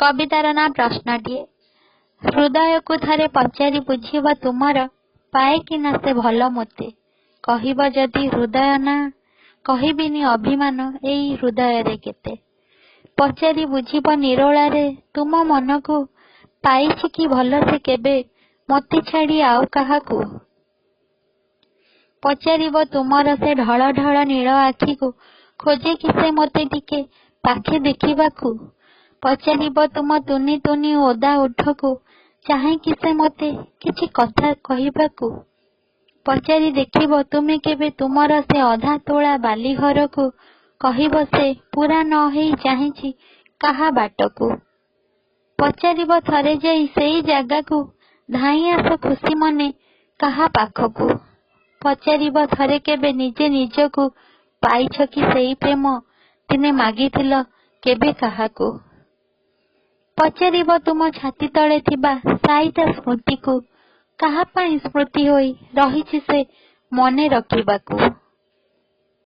कवितार ना प्रश्नटीए हृदय को थरे पचारि बुझिब तुमर पाए कि ना से भल मते कहिब जदि हृदय ना कहिबिनी अभिमान एई हृदय रे केते पचारि बुझिब निरोला रे तुम मन को पाइछि कि भल से केबे मते छाड़ी आउ काहाकू पचारिब तुमर से ढळ ढळ नील आखि को खोजे कि से मते टिके पाखे देखिबाकू पचारिब तुम तुनी तुनी ओदा उठ को चाहे कि से मते किछि कथा कहिबाकू पचारि देखिब तुमे केबे तुमर से अधा तोला बाली घर को कहिब से पूरा न हेई चाहिछि काहा बाटकू पचारिब थरे जाई सेई जागा को धाई आस खुशी मने काहा पाखकू पचारिब थरे केबे निजे निजकू पाइछ कि सेई प्रेम तिने मागिथिल केबे काहाकू पचारिब तुम छाती तले थिबा साईता स्मृति को काहा पाई स्मृति होई रहिछि से मने रखिबाकू।